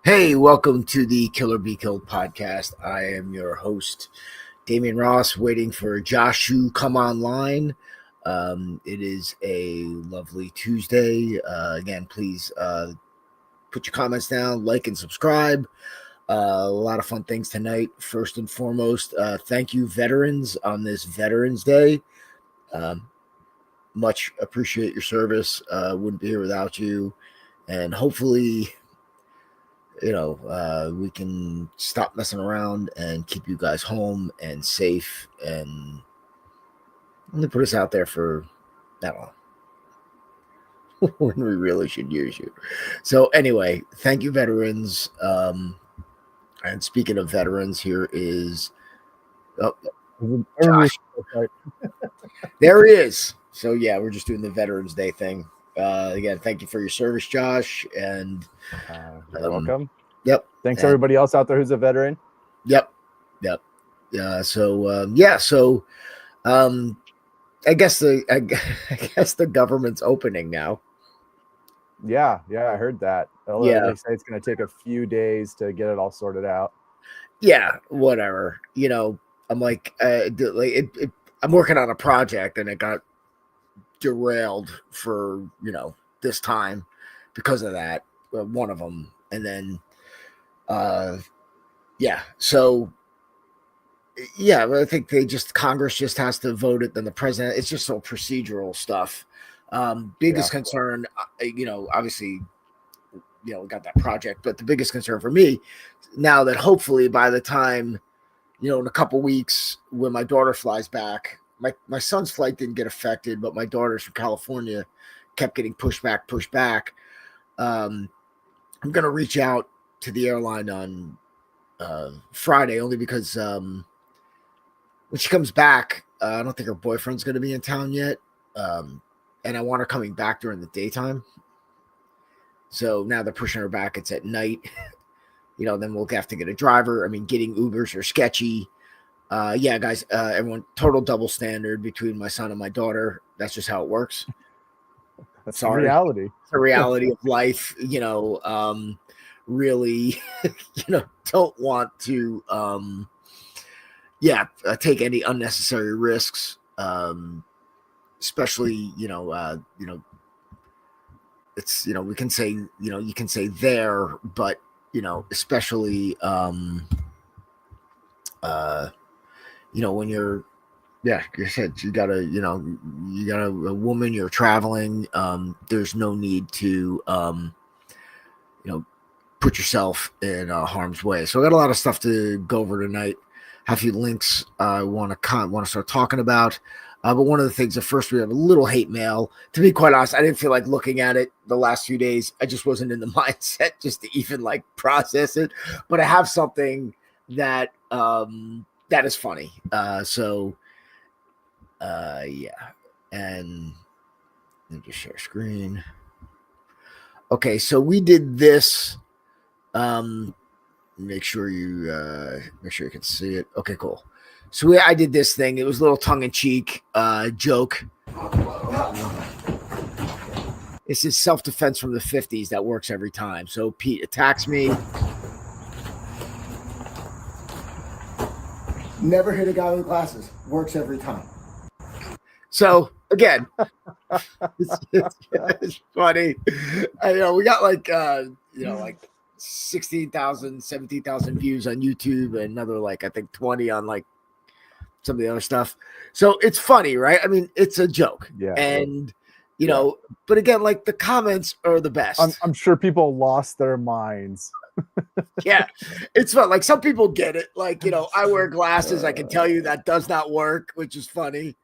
Hey, welcome to the Killer Be Killed podcast. I am your host, Damian Ross, waiting for Josh to come online. It is a lovely Tuesday. Again, please put your comments down, like and subscribe. A lot of fun things tonight. First and foremost, thank you, veterans, on this Veterans Day. Much appreciate your service. Wouldn't be here without you. And hopefully, we can stop messing around and keep you guys home and safe, and I'm gonna put us out there for that long when we really should use you. So anyway, thank you, veterans. And speaking of veterans, here is Josh. There he is. So yeah, we're just doing the Veterans Day thing. Again, thank you for your service, Josh, and you're welcome. Yep. Thanks everybody else out there who's a veteran. Yep. So I guess the government's opening now. Yeah, I heard that. Yeah, they say it's going to take a few days to get it all sorted out. Yeah, whatever. I'm like, I'm working on a project and it got derailed for this time because of that. One of them, and then so I think Congress just has to vote it, then the president. It's just all procedural stuff. Biggest concern, obviously, we got that project, but the biggest concern for me now that hopefully by the time, in a couple weeks when my daughter flies back, my son's flight didn't get affected, but my daughter's from California kept getting pushed back. I'm going to reach out to the airline on Friday, only because when she comes back, I don't think her boyfriend's going to be in town yet. And I want her coming back during the daytime. So now they're pushing her back. It's at night. Then we'll have to get a driver. I mean, getting Ubers are sketchy. Guys, everyone, total double standard between my son and my daughter. That's just how it works. That's the reality. It's the reality of life. Really, don't want to, take any unnecessary risks. Especially, it's, we can say, you can say there, but, especially, when you're, you said you got a woman, you're traveling. There's no need to, put yourself in harm's way. So I got a lot of stuff to go over tonight. Have a few links I want to start talking about. But one of the things, at first, we have a little hate mail. To be quite honest, I didn't feel like looking at it the last few days. I just wasn't in the mindset just to even process it. But I have something that that is funny. And let me just share screen. Okay, so we did this. Make sure you can see it. Okay, cool. So I did this thing. It was a little tongue-in-cheek joke. This is self-defense from the 50s that works every time. So Pete attacks me. Never hit a guy with glasses. Works every time. So again, it's funny. We got 16,000, 17,000 views on YouTube, and another I think 20 on some of the other stuff. So it's funny, right? I mean, it's a joke. Yeah. And but again, the comments are the best. I'm sure people lost their minds. Yeah, it's fun. Some people get it. I wear glasses. I can tell you that does not work, which is funny.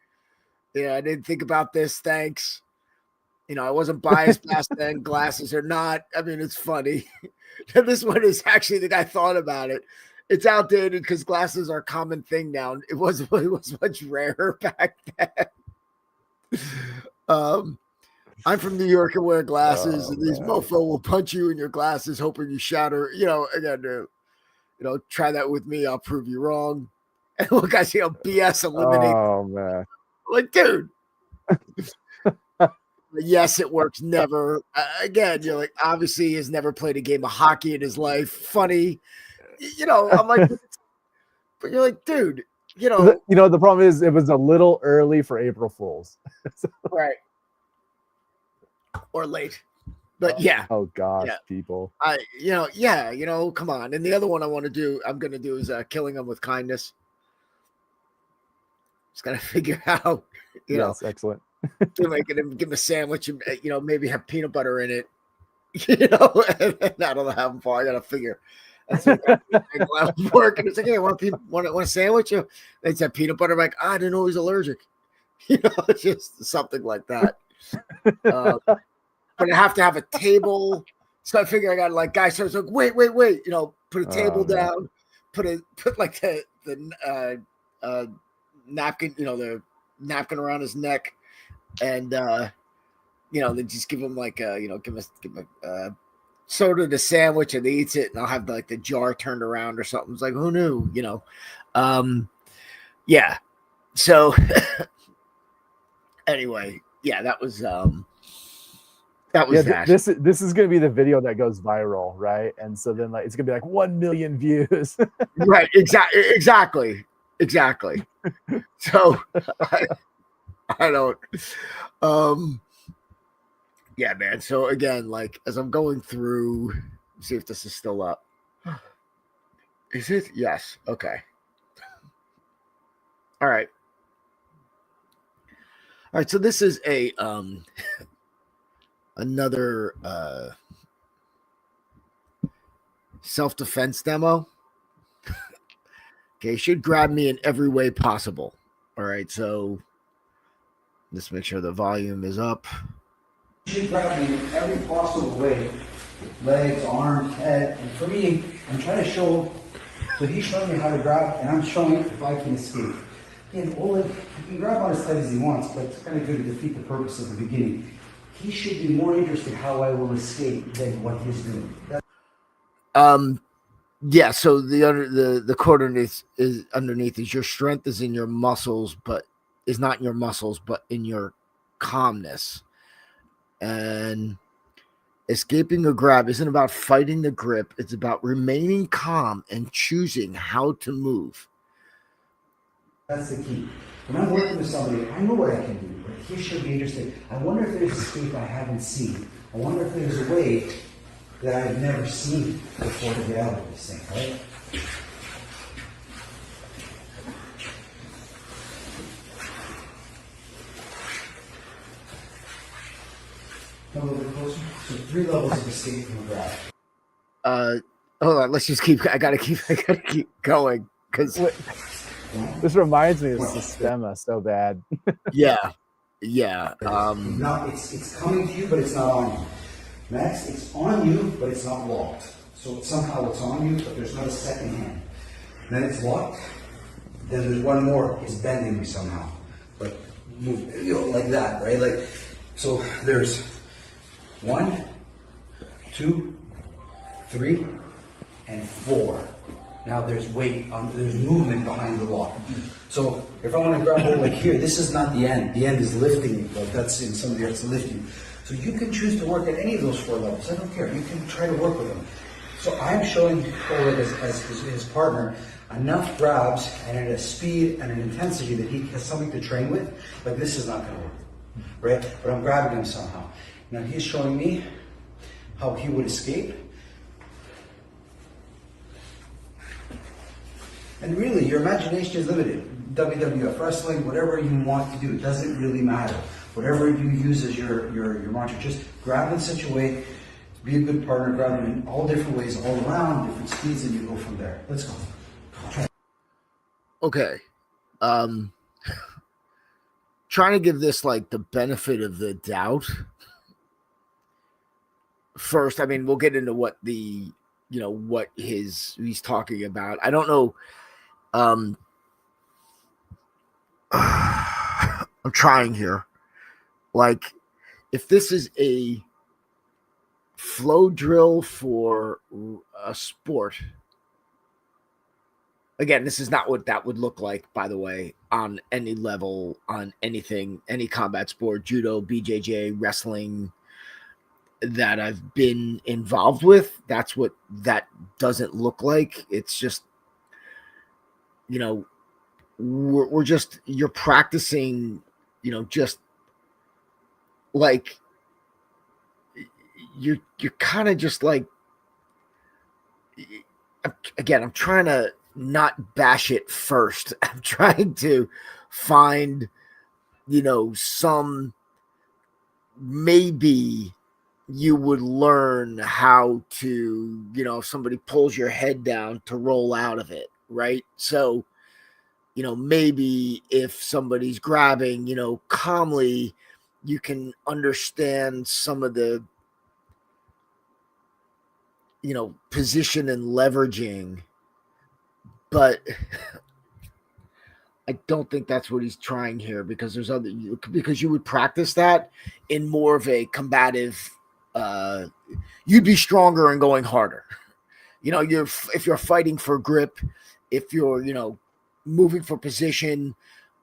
Yeah, I didn't think about this. Thanks. I wasn't biased past then, glasses or not. I mean, it's funny. This one is actually the guy thought about it. It's outdated because glasses are a common thing now. It was much rarer back then. I'm from New York and wear glasses, and these mofo will punch you in your glasses, hoping you shatter. Again, try that with me. I'll prove you wrong. And look, I see how BS eliminate. Oh man, Dude. Yes, it works. Never. Again, you're like, obviously, he has never played a game of hockey in his life. Funny. I'm like, but you're like, dude, the problem is it was a little early for April Fools. Right. Or late. But yeah. Oh gosh, people. Come on. And the other one I'm going to do is killing them with kindness. Just got to figure out, yes, excellent. Give him a sandwich and, maybe have peanut butter in it, and I don't know how far I got to figure. That's like, I work and it's like, hey, want a sandwich? They said peanut butter. I'm like, I didn't know he was allergic. Just something like that. But I have to have a table. So I figure I got like guys. So I was like, wait. Put a table down. Put like the napkin. The napkin around his neck, and then just give him like give him a soda to sandwich, and he eats it, and I'll have like the jar turned around or something. It's like, who knew? Yeah. So anyway, yeah, that was that. This is going to be the video that goes viral, right? And so then like it's going to be like 1 million views. Right. Exactly. So I don't. Yeah, man. So again, like as I'm going through, see if this is still up. Is it? Yes. Okay. All right. So this is a another self-defense demo. Okay, should grab me in every way possible. All right, so let's make sure the volume is up. You should grab me in every possible way. Legs, arms, head. And for me, I'm trying to show, so he's showing me how to grab, and I'm showing if I can escape. Again, Oleg, he can grab on as tight as he wants, but it's kind of good to defeat the purpose of the beginning. He should be more interested how I will escape than what he's doing. Yeah, so the quote underneath is your strength is in your muscles, but is not in your muscles, but in your calmness. And escaping a grab isn't about fighting the grip. It's about remaining calm and choosing how to move. That's the key. When I'm working with somebody, I know what I can do, but he should be interested. I wonder if there's a escape I haven't seen. I wonder if there's a way that I've never seen before to get out of this thing, right? Come a little bit closer. So 3 levels of escape from a grab. Hold on, let's just keep. I gotta keep going because this reminds me of SYSTEMA so bad. Yeah. No, it's coming to you, but it's not on you. Next, it's on you, but it's not locked. So somehow it's on you, but there's not a second hand. Then it's locked. Then there's one more. It's bending me somehow. Like move, like that, right? Like so. There's 1, 2, 3, and 4. Now there's weight, there's movement behind the lock. So if I want to grab hold like here, this is not the end. The end is lifting you, like that's in somebody else lifting you. So you can choose to work at any of those 4 levels. I don't care. You can try to work with them. So I'm showing Oleg as his partner enough grabs and at a speed and an intensity that he has something to train with. Like this is not going to work, right? But I'm grabbing him somehow. Now he's showing me how he would escape. And really, your imagination is limited. WWF, wrestling, whatever you want to do, it doesn't really matter. Whatever you use as your mantra, just grab in such a way, be a good partner, grab them in all different ways, all around, different speeds, and you go from there. Let's go. Try. Okay. Trying to give this like the benefit of the doubt. First, I mean, we'll get into what what he's talking about. I don't know. I'm trying here. Like, if this is a flow drill for a sport, again, this is not what that would look like, by the way, on any level, on anything, any combat sport, judo, BJJ, wrestling that I've been involved with. That's what that doesn't look like. It's just, you know, we're just, you're practicing, you know, just like, you're kind of just like, again, I'm trying to not bash it first. I'm trying to find, you know, some, maybe you would learn how to, you know, if somebody pulls your head down, to roll out of it, right? So, you know, maybe if somebody's grabbing, you know, calmly, you can understand some of the, you know, position and leveraging, but I don't think that's what he's trying here, because there's other, because you would practice that in more of a combative, you'd be stronger and going harder. You know, if you're fighting for grip, if you're, you know, moving for position,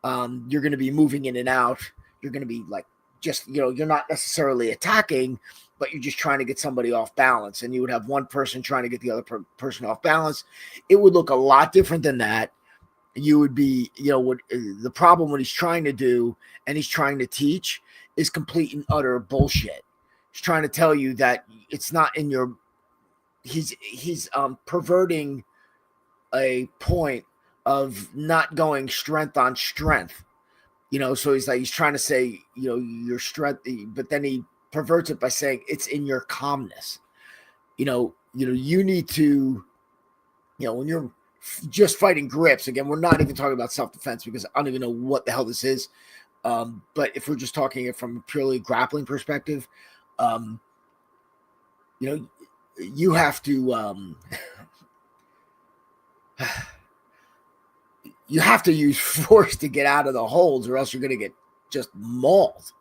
you're going to be moving in and out. You're going to be like, just, you know, you're not necessarily attacking, but you're just trying to get somebody off balance, and you would have one person trying to get the other person off balance. It would look a lot different than that. You would be, you know, what the problem, what he's trying to do and he's trying to teach is complete and utter bullshit. He's trying to tell you that it's not in your, he's perverting a point of not going strength on strength, you know. So he's trying to say, you know, your strength, but then he perverts it by saying it's in your calmness. You know, you need to, you know, when you're just fighting grips, again, we're not even talking about self-defense, because I don't even know what the hell this is. But if we're just talking it from a purely grappling perspective, you know, you have to, you have to use force to get out of the holds, or else you're going to get just mauled.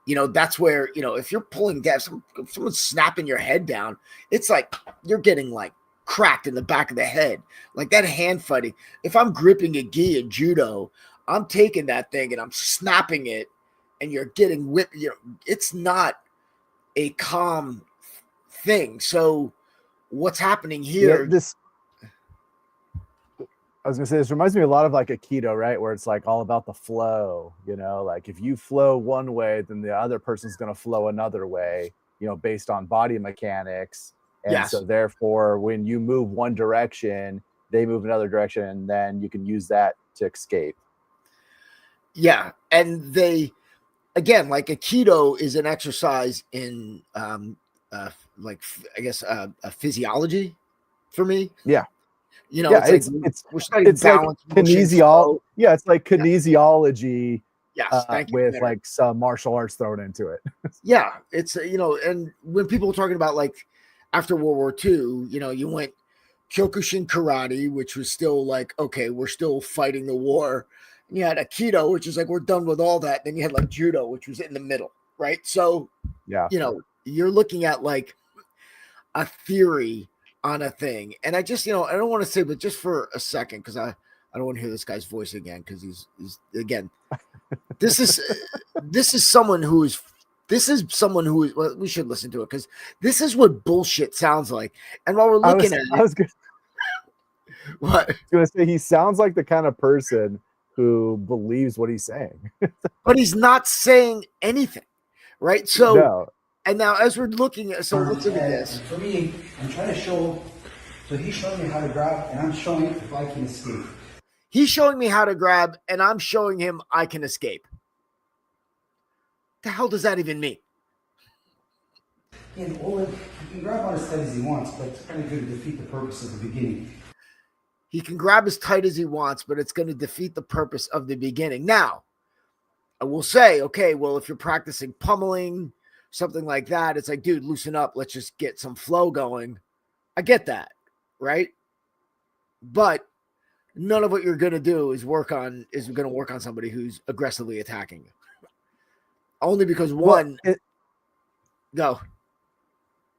You know, that's where, you know, if you're pulling down, if someone's snapping your head down, it's like you're getting like cracked in the back of the head, like that hand fighting. If I'm gripping a gi in judo, I'm taking that thing and I'm snapping it, and you're getting whipped. You know, it's not a calm thing. So what's happening here? Yeah, I was gonna say, this reminds me a lot of like Aikido, right? Where it's like all about the flow, you know, like if you flow one way, then the other person's gonna flow another way, you know, based on body mechanics. And Yes. so therefore, when you move one direction, they move another direction, and then you can use that to escape. Yeah. And they, again, like Aikido is an exercise in, like, I guess, physiology for me. Yeah. You know, Yeah, it's we're studying balance, like kinesiology. Yeah, it's like kinesiology. Yes, thank you. With like some martial arts thrown into it. Yeah, it's, you know, and when people were talking about like after World War II, you know, you went Kyokushin karate, which was still like, okay, we're still fighting the war. And you had Aikido, which is like, we're done with all that. Then you had like judo, which was in the middle, right? So, yeah, you know, you're looking at like a theory on a thing. And I just, you know, I don't want to say, but just for a second, because I don't want to hear this guy's voice again, because he's again, this is someone who is, well, we should listen to it, because this is what bullshit sounds like. And while we're looking at it, what? I was gonna say, he sounds like the kind of person who believes what he's saying, but he's not saying anything, right? So, no. And now as we're looking at, so let's look at this. For me, I'm trying to show, so he's showing me how to grab, and I'm showing if I can escape. He's showing me how to grab, and I'm showing him I can escape. The hell does that even mean? Yeah, well, he can grab on as tight as he wants, but it's kind of going to defeat the purpose of the beginning. He can grab as tight as he wants, but it's going to defeat the purpose of the beginning. Now, I will say, okay, well, if you're practicing pummeling, something like that, it's like, dude, loosen up. Let's just get some flow going. I get that, right? But none of what you're going to do is going to work on somebody who's aggressively attacking you. Only because go.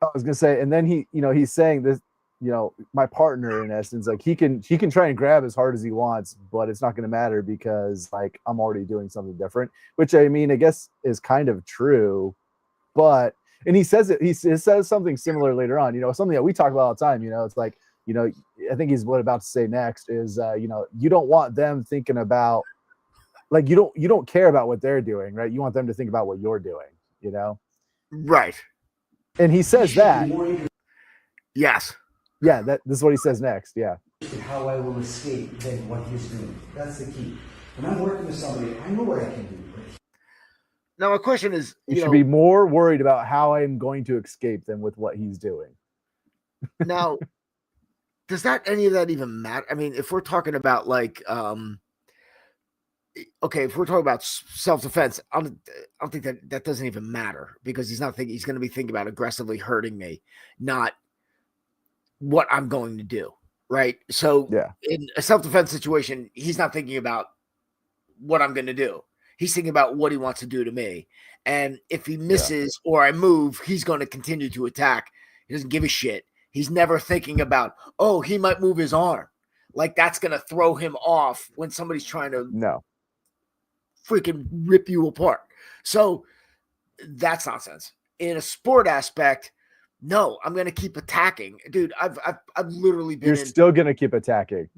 I was going to say, and then he's saying this, you know, my partner in essence, like he can try and grab as hard as he wants, but it's not going to matter because like I'm already doing something different, which I mean, I guess is kind of true, but, and he says it, he says something similar later on, you know, something that we talk about all the time, you know, it's like, you know, I think he's what about to say next is, you know, you don't want them thinking about, like, you don't care about what they're doing, right? You want them to think about what you're doing, you know? Right. And he says that. Yes. Yeah, this is what he says next. Yeah. How I will escape than what he's doing. That's the key. When I'm working with somebody, I know what I can do. Now, my question is, you should be more worried about how I'm going to escape than with what he's doing. Now, does that any of that even matter? I mean, if we're talking about like, okay, if we're talking about self-defense, I don't think that doesn't even matter because he's not thinking, he's going to be thinking about aggressively hurting me, not what I'm going to do. Right. So yeah, in a self-defense situation, he's not thinking about what I'm going to do. He's thinking about what he wants to do to me. And if he misses or I move, he's going to continue to attack. He doesn't give a shit. He's never thinking about, oh, he might move his arm. Like that's going to throw him off when somebody's trying to freaking rip you apart. So that's nonsense. In a sport aspect, no, I'm going to keep attacking. Dude, I've literally been You're still going to keep attacking.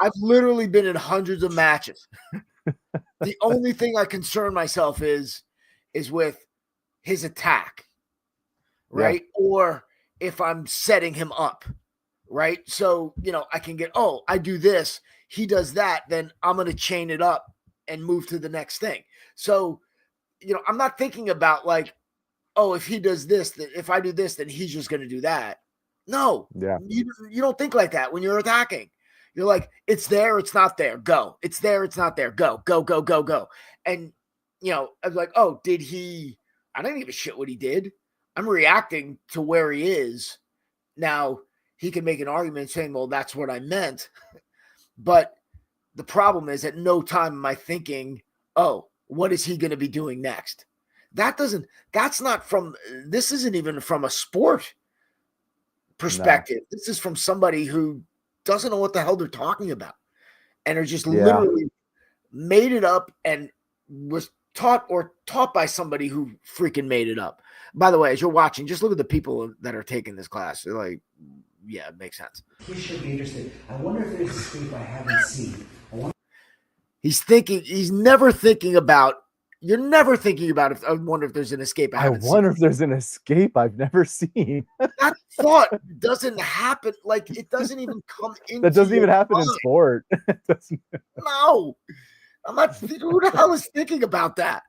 I've literally been in hundreds of matches. The only thing I concern myself is with his attack, right? Yeah. Or if I'm setting him up, right? So, you know, I can get, oh, I do this, he does that, then I'm going to chain it up and move to the next thing. So, you know, I'm not thinking about like, oh, if he does this, then if I do this, then he's just going to do that. No, you don't think like that when you're attacking. You're like, it's there, it's not there, go. It's there, it's not there, go, go, go, go, go. And, you know, I was like, oh, did he, I didn't give a shit what he did. I'm reacting to where he is. Now, he can make an argument saying, well, that's what I meant. But the problem is at no time am I thinking, oh, what is he going to be doing next? That's not from, this isn't even from a sport perspective. No. This is from somebody who doesn't know what the hell they're talking about and are just literally made it up and was taught by somebody who freaking made it up. By the way, as you're watching, just look at the people that are taking this class. They're like, yeah, it makes sense. He should be interested. I wonder if there's a scoop I haven't seen. He's never thinking about, you're never thinking about if I wonder if there's an escape. I wonder if there's an escape I've never seen. That thought doesn't happen. Like it doesn't even come in. That doesn't even happen in sport. No, I'm not. Who the hell is thinking about that?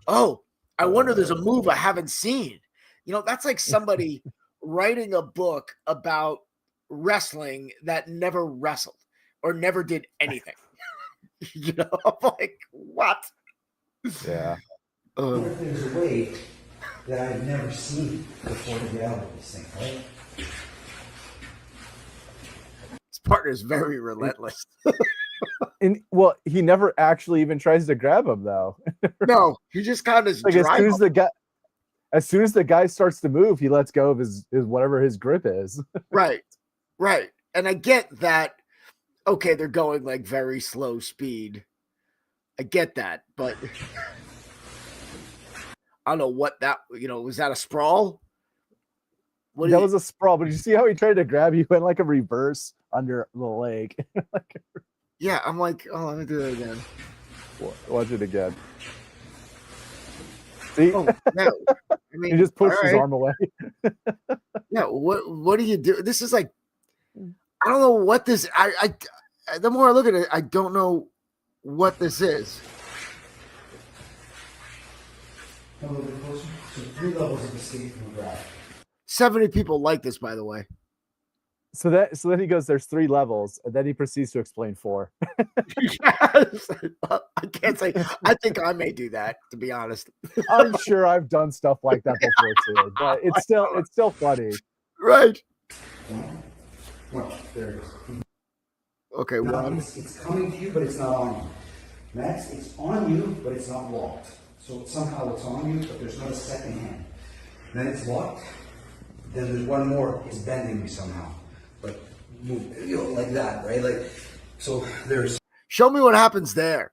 Oh, I wonder there's a move I haven't seen. You know, that's like somebody writing a book about wrestling that never wrestled or never did anything. You know, I'm like, what? Yeah. There's a way that I've never seen before to get out of this thing, right? His partner is very relentless. And well, he never actually even tries to grab him though. No, he just kind of like as soon as the guy starts to move, he lets go of his whatever his grip is. Right. And I get that. Okay, they're going like very slow speed. I get that, but I don't know what that, you know, was that a sprawl? That was a sprawl, but did you see how he tried to grab you in like a reverse under the leg? Yeah, I'm like, oh, let me do that again. Watch it again. See? Oh, no. I mean, he just pushed his arm away. Yeah, what do you do? This is like, I don't know what this, I the more I look at it, I don't know what this is. Come a little bit closer. So 3 levels of escape from a grab. 70 people like this, by the way. So then he goes, there's 3 levels, and then he proceeds to explain 4. Yes. I can't say, I think I may do that, to be honest. I'm sure I've done stuff like that before too, but it's still funny. Right. Well, there it is. Okay, one. It's coming to you, but it's not on you. Max, it's on you, but it's not locked. So somehow it's on you, but there's not a second hand. Then it's locked. Then there's one more. It's bending me somehow. but move, like that, right? Like, so there's. Show me what happens there.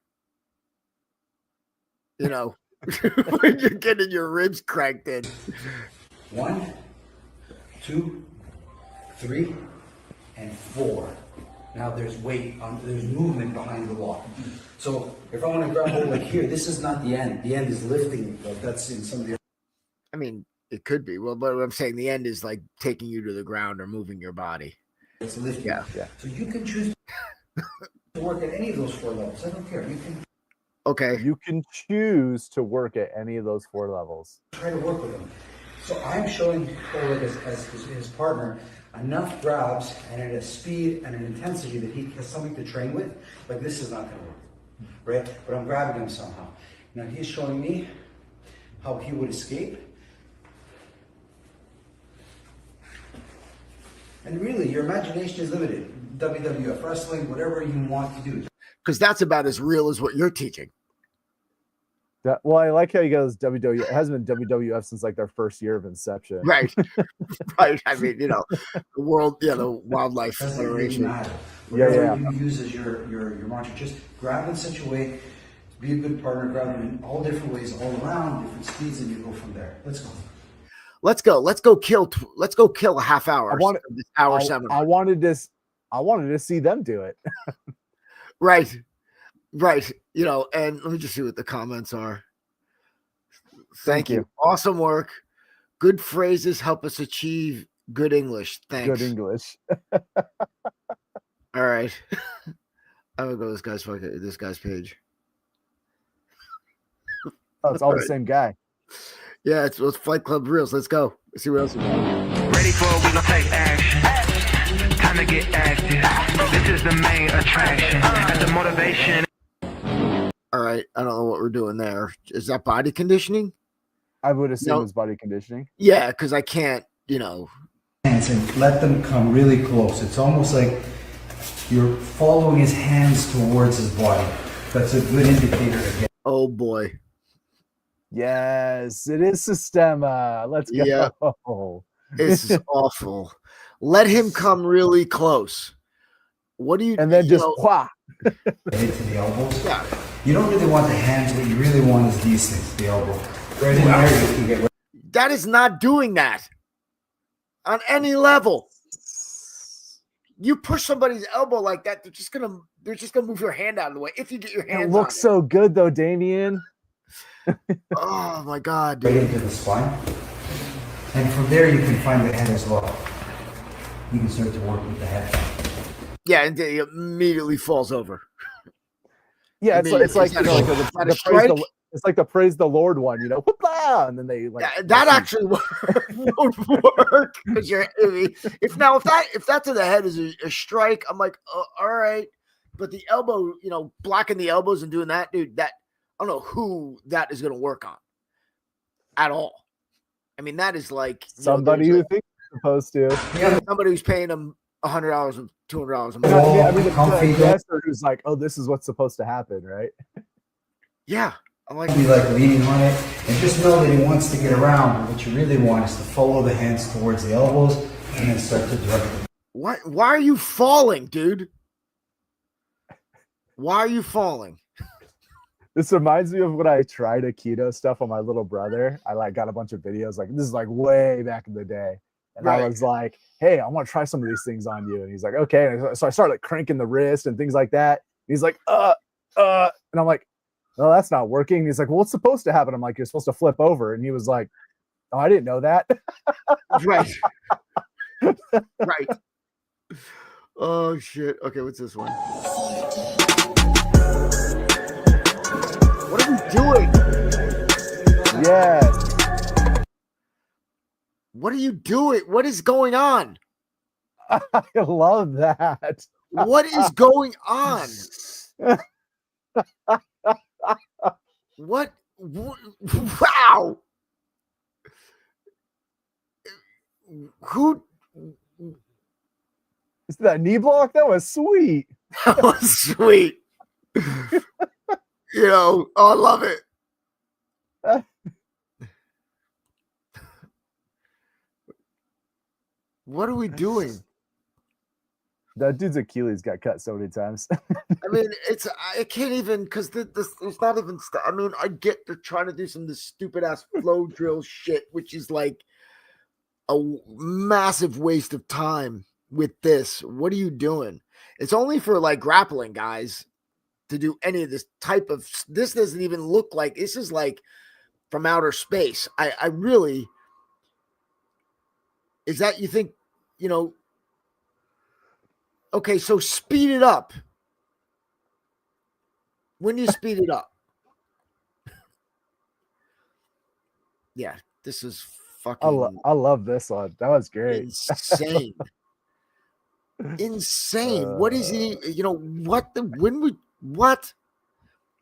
When you're getting your ribs cranked in. 1, 2, 3, and 4. Now there's weight there's movement behind the lock. So if I want to grab hold like here, this is not the end. The end is lifting. Like that's in some of the. I mean, it could be. Well, but I'm saying the end is like taking you to the ground or moving your body. It's lifting. Yeah. So you can choose to work at any of those 4 levels. I don't care. You can. Okay. You can choose to work at any of those 4 levels. Try to work with them. So I'm showing Oleg as his partner enough grabs and at a speed and an intensity that he has something to train with. Like this is not going to work, right? But I'm grabbing him somehow. Now he's showing me how he would escape. And really, your imagination is limited. WWF, wrestling, whatever you want to do. Because that's about as real as what you're teaching. Well, I like how he goes WWF. It hasn't been WWF since like their first year of inception. Right. Right. I mean, the world, the Wildlife Federation. Whatever you use as your mantra, just grab in such a way, be a good partner, grab them in all different ways, all around, different speeds, and you go from there. Let's go. Let's go kill a half hour. I wanted to see them do it. Right. And let me just see what the comments are. Thank you. Awesome work. Good phrases help us achieve good English. Thanks. Good English. All right. I'm gonna go to this guy's page. Oh, it's all the same guy. Yeah, it's Fight Club Reels. Let's go. Let's see what else we got. Ready for it, we gon' take action. Time to get active. This is the main attraction. And the motivation. All right. I don't know what we're doing there. Is that body conditioning? I would assume it's body conditioning. Yeah, because I can't, Hands and let them come really close. It's almost like you're following his hands towards his body. That's a good indicator to get. Oh boy. Yes, it is SYSTEMA. Let's go. Yeah. This is awful. Let him come really close. What do you? And then just Hit to the elbows. Yeah. You don't really want the hands. What you really want is these things. The elbow. Right in there, you can get. That is not doing that on any level. You push somebody's elbow like that, they're just gonna move your hand out of the way. If you get your hand, it looks so good though, Damian. Oh my God, dude. Right into the spine, and from there you can find the head as well. You can start to work with the head. Yeah, and it immediately falls over. Yeah, it's like the praise the Lord one, whoop-la! And then they like that actually won't work because if that to the head is a strike, I'm like, oh, all right, but the elbow, blocking the elbows and doing that, dude, that I don't know who that is going to work on at all. I mean, that is like somebody who thinks they're supposed to. Yeah, somebody who's paying them $100 or $200 a month. I mean, the investor who's like, oh, this is what's supposed to happen, right? Yeah. I'm like, be like leaning on it, and just know that he wants to get around. What you really want is to follow the hands towards the elbows and then start to direct them. Why are you falling, dude? Why are you falling? This reminds me of when I tried Aikido stuff on my little brother. I got a bunch of videos. This is way back in the day. And I was like, hey, I want to try some of these things on you. And he's like, okay. And so I started cranking the wrist and things like that. And he's like, and I'm like, no, that's not working. And he's like, well, what's supposed to happen? I'm like, you're supposed to flip over. And he was like, oh, I didn't know that. Right. Right. Oh, shit. Okay, what's this one? What are we doing? Yes. What are you doing? What is going on? I love that. What is going on? What? Wow. Who? Is that knee block? That was sweet. That was sweet. Oh, I love it. What are we doing? That dude's Achilles got cut so many times. I mean, I can't even, because it's not even. I mean, I get they're trying to do some of this stupid ass flow drill shit, which is like a massive waste of time with this. What are you doing? It's only for like grappling guys to do any of this type of. This doesn't even look like, this is like from outer space. I really, is that, you think, you know, okay, so speed it up. When do you speed it up? Yeah, this is fucking. I love this one. That was great. Insane. Insane. What is he? You know what? What?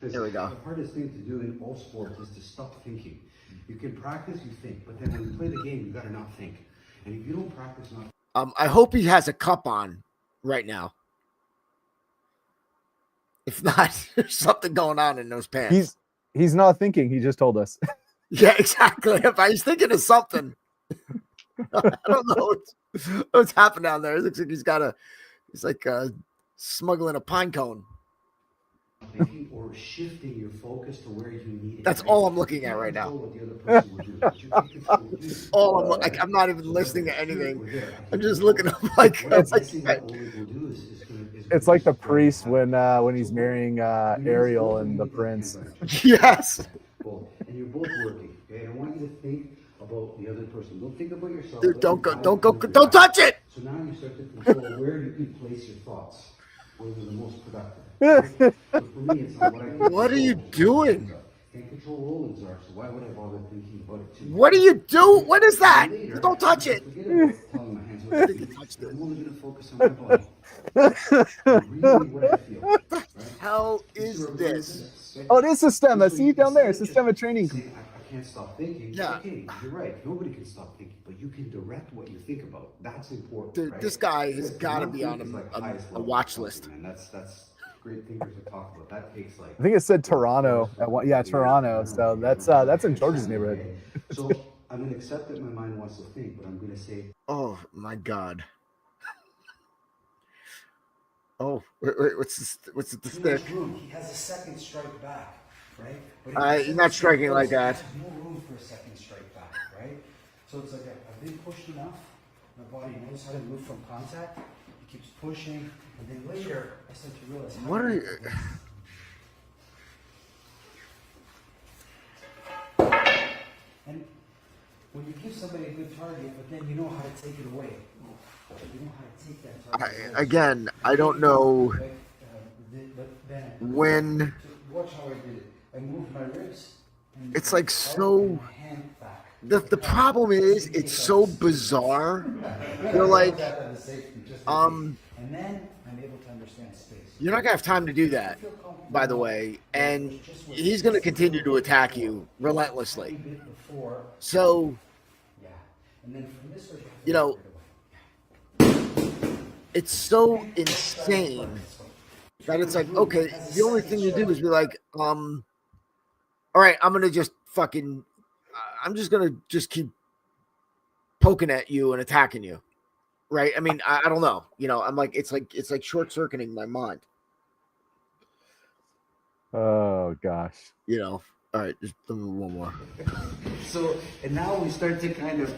There we go. The hardest thing to do in all sports is to stop thinking. You can practice, you think, but then when you play the game, you got to not think. And if you don't practice not. I hope he has a cup on right now. If not, there's something going on in those pants. He's not thinking. He just told us. Yeah, exactly. If I was thinking of something, I don't know what's happening down there. It looks like he's like smuggling a pine cone. Thinking or shifting your focus to where you need it. That's all I'm looking at right now. All I'm not even listening to anything. I'm just looking up like. It's like the priest when he's marrying Ariel and the prince. Yes. And you're both working. Okay, I want you to think about the other person. Don't think about yourself. Dude, don't touch it. So now you start to control where you can place your thoughts. Where they're the most productive. So for me, it's not what are you doing? Can't control Roland's arc, so why would I bother thinking about it too much? What do you do? What is that? Don't touch it. Telling my hands what I think. I'm only going to focus on my body. Really what I feel. What the hell is this? Oh, it is SYSTEMA. See down there, SYSTEMA training. I can't stop thinking. Yeah. Okay, you're right. Nobody can stop thinking, but you can direct what you think about. That's important. Dude, right? this guy has got to be on a watch list. And that's great thinkers to talk about. That takes like. I think it said Toronto. Yeah, Toronto. So that's in George's neighborhood. So I'm going to accept that my mind wants to think, but I'm going to say. Oh my God. Oh, wait, what's the stick? He has a second strike back, right? He's not striking like that. There's no room for a second strike back, right? So it's like I've been pushed enough. My body knows how to move from contact. It keeps pushing, and then later I start to realize. What are you? And when you give somebody a good target, but then you know how to take it away. You know how to take that target away. Again, I don't know when. Watch how I did it. I moved my ribs. It's like so. The problem is it's so bizarre. You're like, and then I'm able to understand space. You're not gonna have time to do that, by the way, and he's gonna continue to attack you relentlessly. So, you know, it's so insane that it's like, okay, the only thing you do is be like, all right, I'm gonna just fucking. I'm just gonna keep poking at you and attacking you, right? I mean, I don't know. You know, I'm like, it's like short circuiting my mind. Oh gosh. You know. All right, just one more. So, and now we start to kind of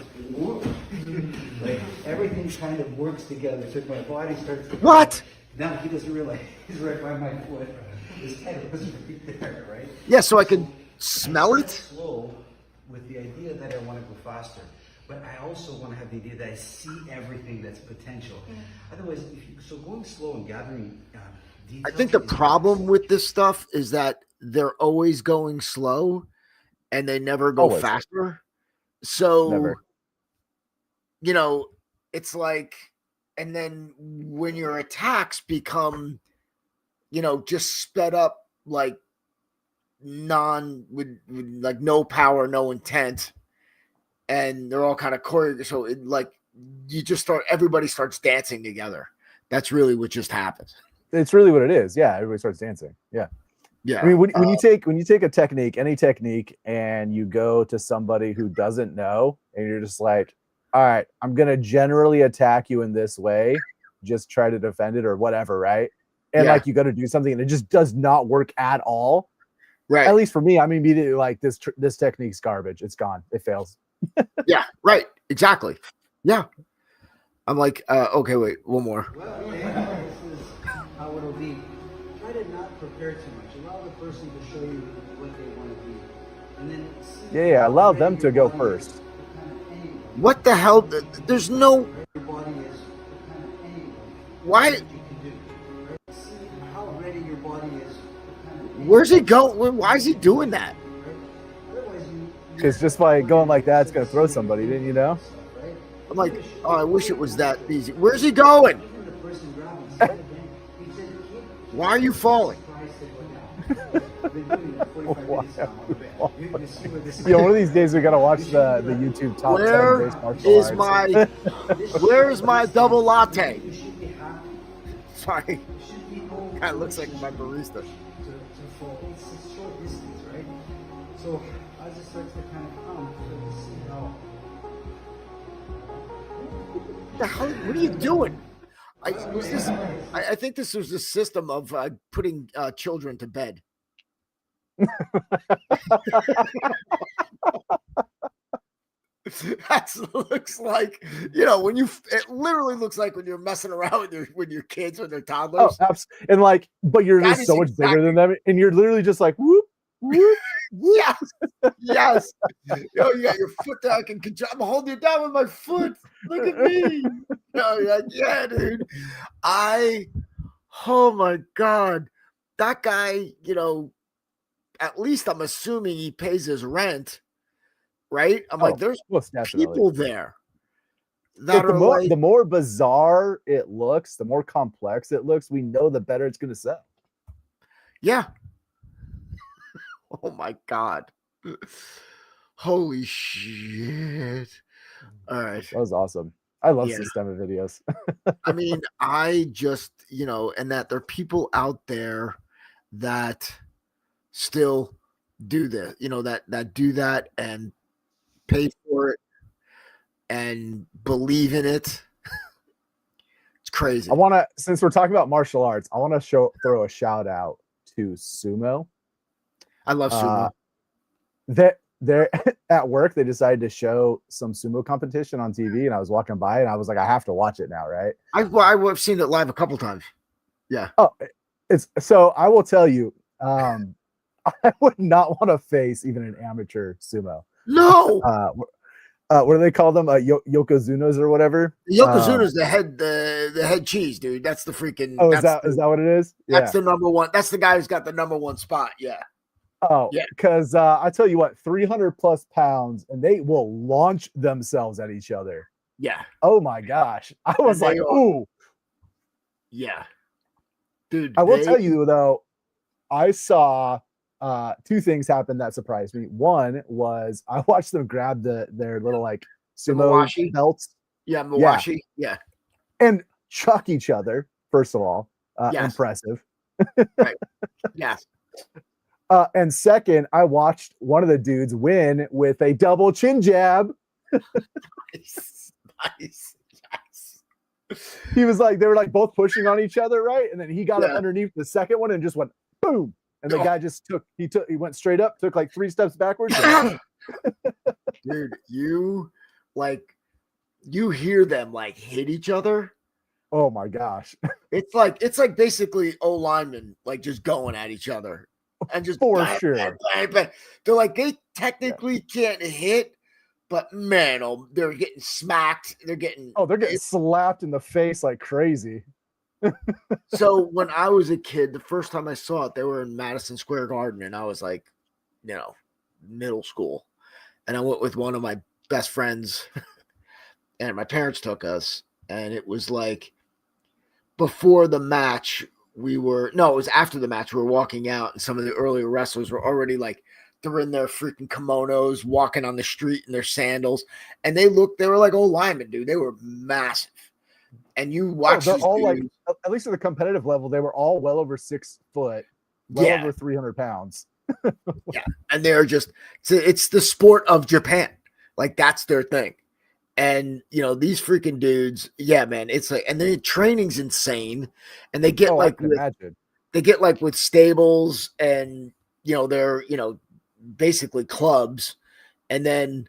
like everything kind of works together. So my body starts to. What? Now he doesn't realize he's right by my foot. His head was right there, right? Yeah, so I can smell it. Slow. With the idea that I want to go faster, but I also want to have the idea that I see everything that's potential. Otherwise, so going slow and gathering details. I think the problem with this stuff is that they're always going slow, and they never go faster. So, you know, it's like, and then when your attacks become, you know, just sped up like. With like no power, no intent, and they're all kind of choreographed. So it like you just everybody starts dancing together. That's really what just happened. It's really what it is. Yeah, everybody starts dancing. Yeah. I mean, when you take a technique, any technique, and you go to somebody who doesn't know, and you're just like, all right, I'm gonna generally attack you in this way. just try to defend it or whatever, right? And Yeah. like you go to do something and it just does not work at all. Right. At least for me, I'm immediately like, this technique's garbage. It's gone. It fails. Yeah. Right. Exactly. Yeah. I'm like, okay, wait, one more. Well, yeah, this is how it'll be. Try to not prepare too much. Allow the person to show you what they want to be. And then Yeah, allow them to go first. What the hell? There's no. Your body is kind of anyway. Why? You can do. Right? See how ready your body is. Where's he going? Why is he doing that? Otherwise, Because just by going like that, it's going to throw somebody, didn't you know? I'm like, oh, I wish it was that easy. Where's he going? Why are you falling? Yeah, one of these days we got to watch the YouTube top 10 Where base martial is arts. my where is my double latte? Sorry. Kind of looks like my barista. It's a short distance, right? So as it starts to kind of come, you see how. What the hell? What are you doing? I think this was the system of putting children to bed. That looks like, when it literally looks like when you're messing around with your kids when they're toddlers. Oh, absolutely. And like, but you're That just is so much bigger than them, and you're literally just like whoop, whoop, whoop. Yes, yes. You got your foot down. I'm holding you down with my foot. Look at me. You're like, yeah, dude. Oh my God, that guy. At least I'm assuming he pays his rent, right? I'm like, there's most definitely people there that Look, are the more bizarre it looks, the more complex it looks, we know the better it's going to sell. Yeah. Oh my God. Holy shit. All right. That was awesome. I love Yeah. SYSTEMA videos. I mean, I just, and that there are people out there that still do this, that do that and pay for it and believe in it. It's crazy. Since we're talking about martial arts, I want to throw a shout out to sumo. I love sumo. They're at work. They decided to show some sumo competition on TV, and I was walking by, and I was like, I have to watch it now, right? I've seen it live a couple times. Yeah. Oh, so I will tell you, I would not want to face even an amateur sumo. No. What do they call them? Yokozunas or whatever. Yokozuna's the head cheese, dude. That's the freaking. Oh, is that what it is? That's the number one. That's the guy who's got the number one spot. Yeah. Oh, yeah. Because I tell you what, 300 plus pounds, and they will launch themselves at each other. Yeah. Oh my gosh, I was like, ooh. Yeah. Dude, I will tell you though, I saw two things happen that surprised me. One was I watched them grab their little like sumo belts. Yeah, Mawashi. Yeah. And chuck each other, first of all. Yes. Impressive. Right. Yes. And second, I watched one of the dudes win with a double chin jab. Nice. Yes. He was like, they were like both pushing on each other, right? And then he got up underneath the second one and just went boom. And the guy just he went straight up, took like 3 steps backwards. Dude, you hear them like hit each other. Oh my gosh. It's like basically linemen like just going at each other. And just for sure. Bang. They're like, they technically can't hit, but man, they're getting smacked. They're getting slapped in the face like crazy. So when I was a kid, the first time I saw it, they were in Madison Square Garden, and I was like, middle school. And I went with one of my best friends, and my parents took us, and it was like before the match. It was after the match. We were walking out, and some of the earlier wrestlers were already like, they're in their freaking kimonos, walking on the street in their sandals. And they were like old linemen, dude. They were massive. And you watch they're all like, at least at the competitive level, they were all well over 6 foot, over 300 pounds. Yeah. And they're just, it's the sport of Japan. Like that's their thing. And these freaking dudes, yeah, man, it's like, and their training's insane, and they get I can imagine. they get like with stables, and they're basically clubs, and then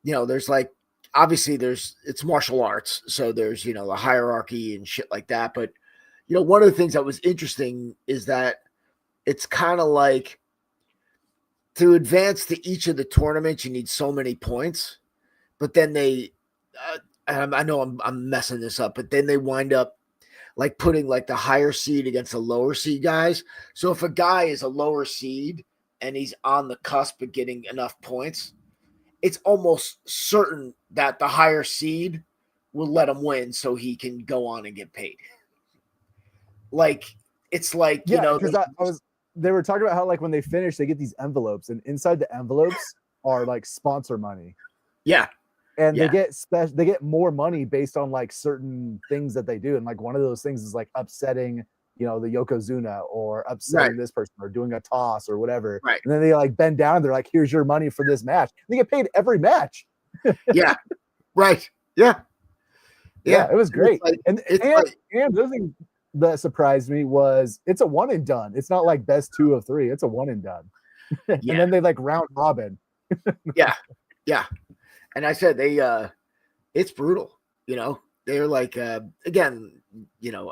there's like, obviously it's martial arts, so there's the hierarchy and shit like that. But one of the things that was interesting is that it's kind of like, to advance to each of the tournaments you need so many points, but then they I know I'm messing this up, but then they wind up like putting like the higher seed against the lower seed guys. So if a guy is a lower seed and he's on the cusp of getting enough points, it's almost certain that the higher seed will let him win so he can go on and get paid. Like, it's like, because they were talking about how like when they finish, they get these envelopes, and inside the envelopes are like sponsor money. Yeah. And they get more money based on like certain things that they do. And like one of those things is like upsetting, the Yokozuna, or upsetting this person, or doing a toss or whatever. Right. And then they like bend down. They're like, here's your money for this match. They get paid every match. Yeah. Right. Yeah. Yeah. It was great. And the other thing that surprised me was it's a one and done. It's not like best 2 of 3. It's a one and done. And then they like round robin. Yeah. Yeah. And I said it's brutal, they're like, again,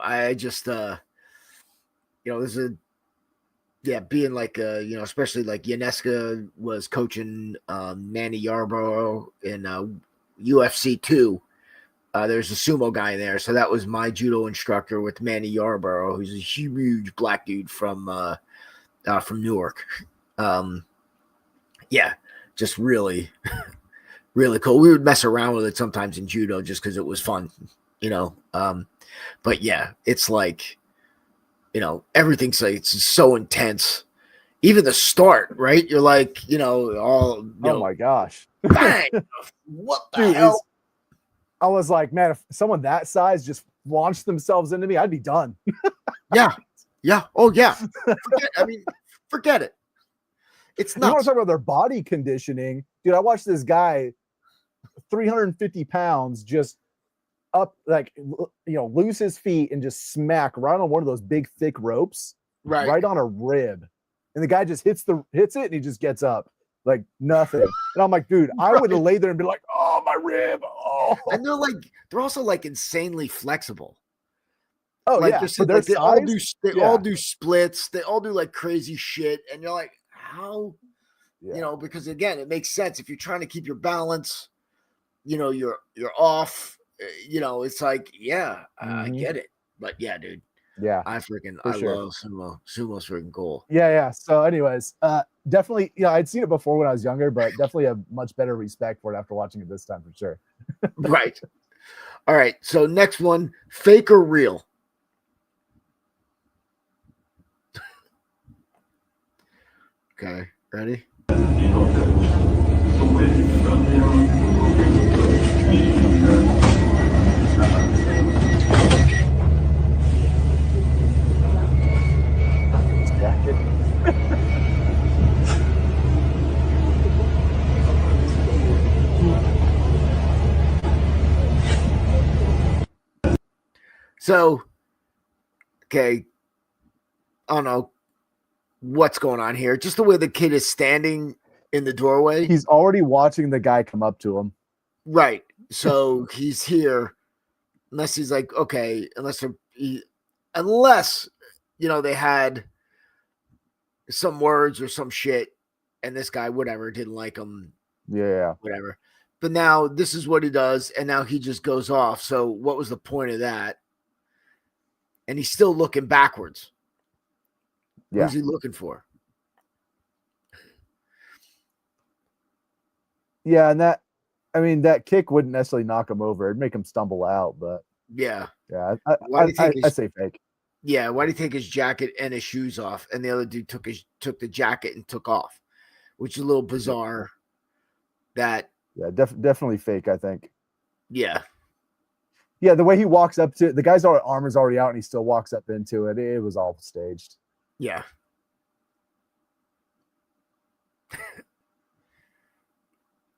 I just, there's being like, especially like Yaneska was coaching Manny Yarborough in UFC 2. There's a sumo guy in there. So that was my judo instructor with Manny Yarborough, who's a huge black dude from Newark. Just really, really cool. We would mess around with it sometimes in judo just because it was fun, but yeah, it's like, everything's like, it's so intense. Even the start, right? You're like, oh my gosh. Bang! What the hell? I was like, man, if someone that size just launched themselves into me, I'd be done. Yeah. Yeah. Oh yeah. Forget it. It's not. You want to talk about their body conditioning, dude? I watched this guy, 350 pounds, just up, like, lose his feet and just smack right on one of those big thick ropes, right on a rib, and the guy just hits it, and he just gets up like nothing. And I'm like, dude, I would have laid there and be like, oh, my rib. Oh. And they're also like insanely flexible. Oh, like, yeah. They all do splits. They all do like crazy shit, and you're like, how? Because again, it makes sense if you're trying to keep your balance. You're off. It's like, I get it. But yeah, dude. Yeah, I love sumo. Sumo's freaking cool. Yeah. So, anyways, definitely, I'd seen it before when I was younger, but definitely have much better respect for it after watching it this time for sure. Right. All right. So next one, fake or real? Okay. Ready? So, okay, I don't know what's going on here. Just the way the kid is standing in the doorway. He's already watching the guy come up to him. Right. So he's here, unless he's like, okay, unless they had some words or some shit, and this guy, whatever, didn't like him. Yeah. Whatever. But now this is what he does, and now he just goes off. So what was the point of that? And he's still looking backwards. Yeah. Who's he looking for? Yeah, and that kick wouldn't necessarily knock him over. It'd make him stumble out, but yeah. I say fake. Yeah, why did he take his jacket and his shoes off, and the other dude took the jacket and took off, which is a little bizarre. That definitely fake, I think. Yeah. Yeah, the way he walks up to the guy's arm is already out, and he still walks up into it. It was all staged. Yeah.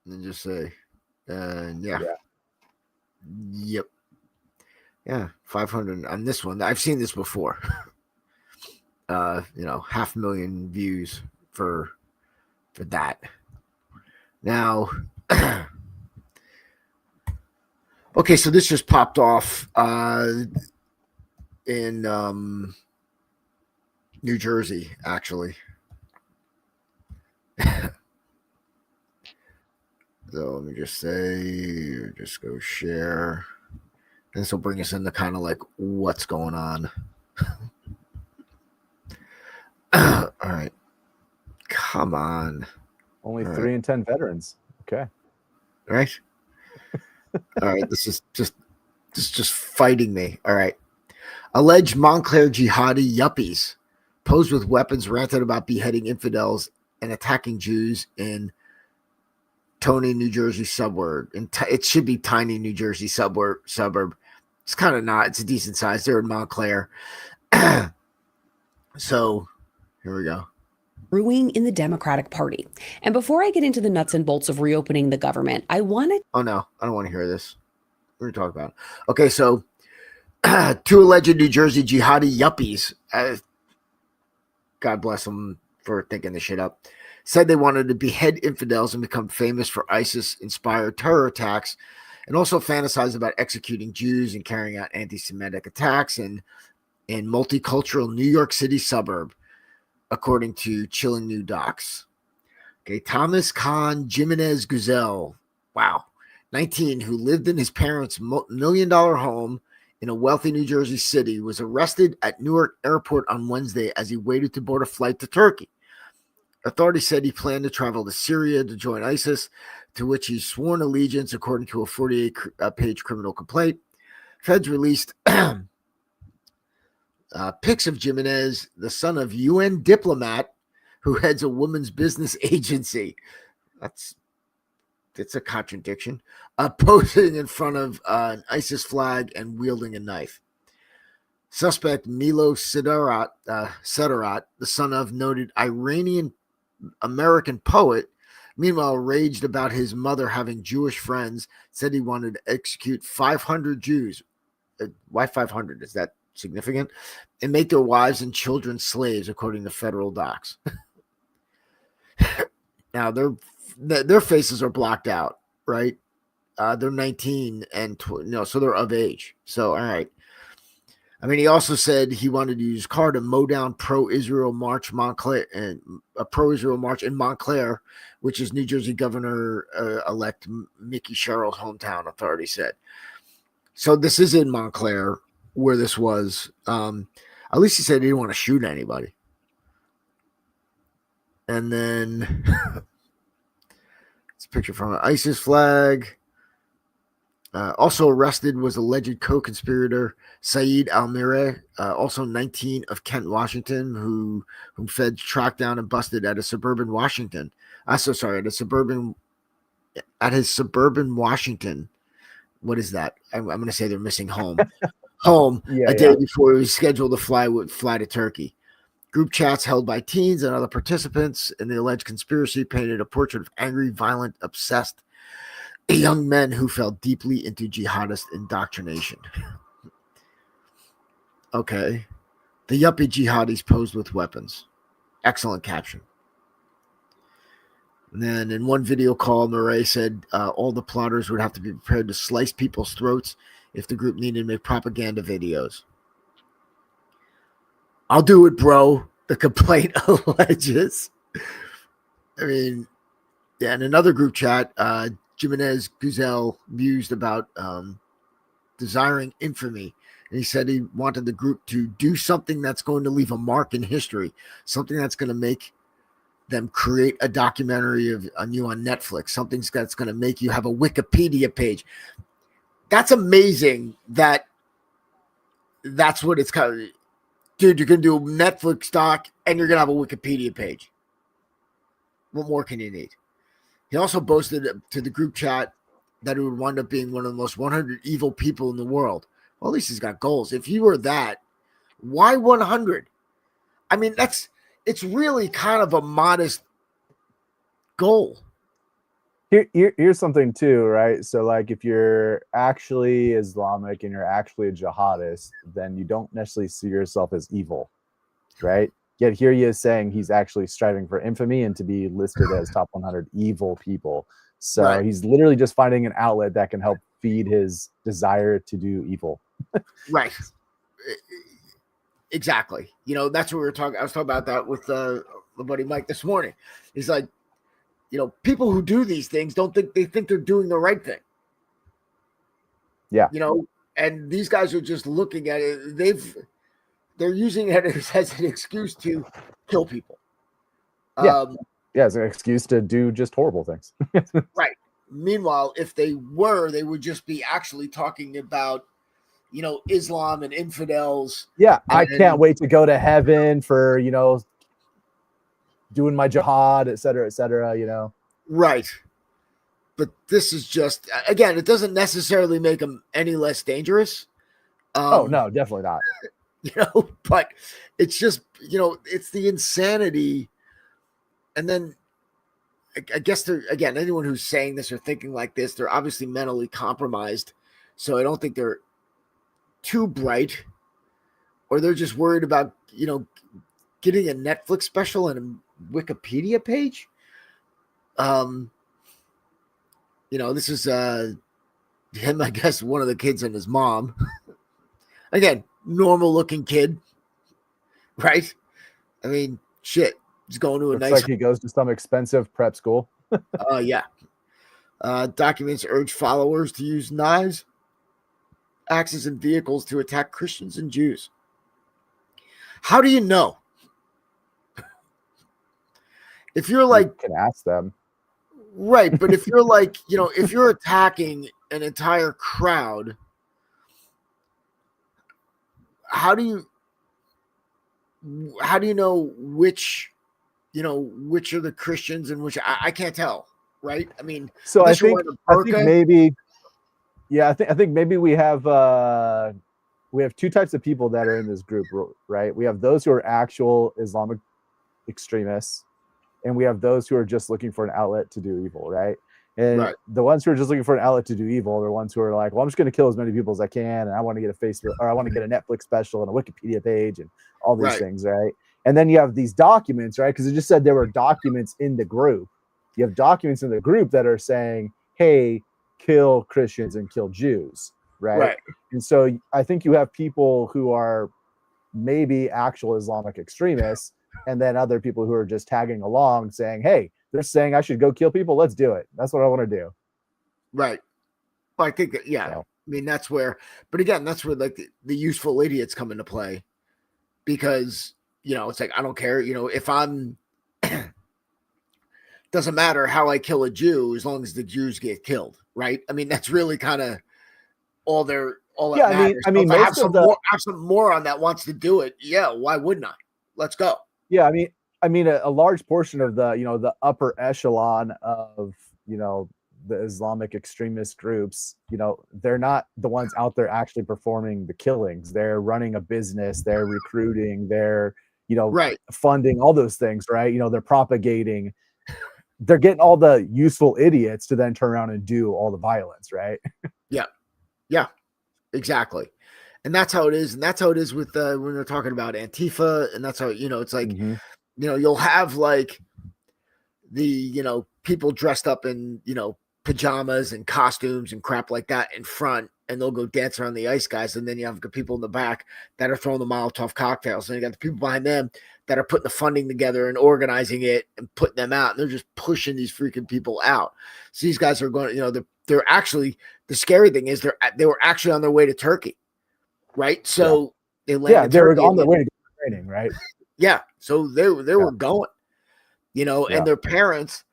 And just say, yeah. Yep. Yeah, 500 on this one. I've seen this before. 500,000 views for that. Now, okay, so this just popped off in New Jersey, actually. So let me just say, just go share. And this will bring us into kind of like what's going on. All right. Come on. Only 3 in 10 veterans. Okay. Right. All right. This is just fighting me. All right. Alleged Montclair jihadi yuppies posed with weapons ranted about beheading infidels and attacking Jews in Tony, New Jersey suburb. It should be tiny New Jersey suburb. It's kind of not. It's a decent size. They're in Montclair. So here we go. Brewing in the Democratic Party. And before I get into the nuts and bolts of reopening the government, I wanted... Oh, no. I don't want to hear this. We're talking about. Okay, so 2 alleged New Jersey jihadi yuppies, God bless them for thinking this shit up, said they wanted to behead infidels and become famous for ISIS-inspired terror attacks, and also fantasize about executing Jews and carrying out anti-Semitic attacks in multicultural New York City suburb, according to Chilling New Docs. Okay, Thomas Khan Jimenez Guzel, wow, 19, who lived in his parents' $1 million home in a wealthy New Jersey city, was arrested at Newark Airport on Wednesday as he waited to board a flight to Turkey. Authorities said he planned to travel to Syria to join ISIS, to which he sworn allegiance, according to a 48-page criminal complaint. Feds released pics of Jimenez, the son of UN diplomat who heads a women's business agency. It's a contradiction. Posing in front of an ISIS flag and wielding a knife. Suspect Milo Sidarat, the son of noted Iranian American poet, meanwhile raged about his mother having Jewish friends, said he wanted to execute 500 Jews. Why 500? Is that significant? And make their wives and children slaves, according to federal docs. Now, their faces are blocked out, right? They're 19 and so they're of age. So, all right. I mean, he also said he wanted to use his car to mow down pro-Israel march Montclair and a pro-Israel march in Montclair, which is New Jersey Governor-elect Mickey Sherrill's hometown, authorities said. So this is in Montclair where this was. At least he said he didn't want to shoot anybody. And then it's a picture from an ISIS flag. Also arrested was alleged co-conspirator Saeed Almire, also 19, of Kent, Washington, whom feds tracked down and busted at a suburban Washington. At his suburban Washington. What is that? I'm going to say they're missing home. A day before he was scheduled to fly to Turkey. Group chats held by teens and other participants in the alleged conspiracy painted a portrait of angry, violent, obsessed young men who fell deeply into jihadist indoctrination. Okay. The yuppie jihadis posed with weapons. Excellent caption. And then in one video call, Murray said all the plotters would have to be prepared to slice people's throats if the group needed to make propaganda videos. I'll do it, bro, the complaint alleges. I mean, yeah, in another group chat, Jimenez Guzel mused about desiring infamy. And he said he wanted the group to do something that's going to leave a mark in history, something that's going to make them create a documentary on you on Netflix, something that's going to make you have a Wikipedia page. That's amazing that's what it's kind of. Dude, you're going to do a Netflix doc and you're going to have a Wikipedia page. What more can you need? He also boasted to the group chat that it would wind up being one of the most 100 evil people in the world. Well, at least he's got goals. If you were that, why 100? I mean, it's really kind of a modest goal. Here's something too, right? So like if you're actually Islamic and you're actually a jihadist, then you don't necessarily see yourself as evil, right? Yet here he is saying he's actually striving for infamy and to be listed as top 100 evil people. So he's literally just finding an outlet that can help feed his desire to do evil. Right. Exactly. You know, that's what we were talking. I was talking about that with the buddy Mike this morning. He's like, you know, people who do these things don't think they're doing the right thing. Yeah. You know, and these guys are just looking at it. They're using it as an excuse to kill people. Yeah. Yeah, it's an excuse to do just horrible things. Right. Meanwhile, if they would just be actually talking about, you know, Islam and infidels. Yeah, I can't wait to go to heaven for, you know, doing my jihad, et cetera, you know. Right. But this is just, again, it doesn't necessarily make them any less dangerous. Oh, no, definitely not. You know, but it's just, you know, it's the insanity. And then I guess again, anyone who's saying this or thinking like this, they're obviously mentally compromised. So I don't think they're too bright, or they're just worried about, you know, getting a Netflix special and a Wikipedia page. You know, this is him, I guess, one of the kids and his mom. Again, normal looking kid, right? I mean, shit. He's going to a Looks nice. like he goes to some expensive prep school. Yeah. Documents urge followers to use knives, axes, and vehicles to attack Christians and Jews. How do you know? If you're like, you can ask them. Right, but if you're like, you know, if you're attacking an entire crowd, how do you know which are the Christians and which I can't tell, right? I mean, so I think maybe, yeah, I think maybe we have two types of people that are in this group, right? We have those who are actual Islamic extremists, and we have those who are just looking for an outlet to do evil, right? And the ones who are just looking for an outlet to do evil are the ones who are like, well, I'm just going to kill as many people as I can, and I want to get a Facebook, or I want to get a Netflix special and a Wikipedia page and all these things, right? And then you have these documents, right? Because it just said there were documents in the group. You have documents in the group that are saying, hey, kill Christians and kill Jews, right? And so I think you have people who are maybe actual Islamic extremists, and then other people who are just tagging along saying, hey, they're saying I should go kill people. Let's do it. That's what I want to do. Right. Well, I think, yeah. So, I mean, that's where, but again, that's where like the useful idiots come into play, because, you know, it's like, I don't care, you know, if I'm, doesn't matter how I kill a Jew as long as the Jews get killed, right? I mean, that's really kind of all that matters. I mean, so if I have some moron that wants to do it, yeah, why wouldn't I? Let's go. Yeah, I mean, a large portion of the, you know, the upper echelon of, you know, the Islamic extremist groups, you know, they're not the ones out there actually performing the killings. They're running a business, they're recruiting, they're, you know, funding all those things, right? You know, they're propagating, they're getting all the useful idiots to then turn around and do all the violence, right? Yeah, exactly. And that's how it is. And that's how it is with when they're talking about Antifa. And that's how, you know, it's like, you know, you'll have like the, you know, people dressed up in, you know, pajamas and costumes and crap like that in front, and they'll go dance around the ice guys. And then you have the people in the back that are throwing the Molotov cocktails. And you got the people behind them that are putting the funding together and organizing it and putting them out. And they're just pushing these freaking people out. So these guys are going, you know, they're actually, the scary thing is they were actually on their way to Turkey. Right. So they landed. They were on their way to training, right? Yeah. So they were going, you know, and their parents,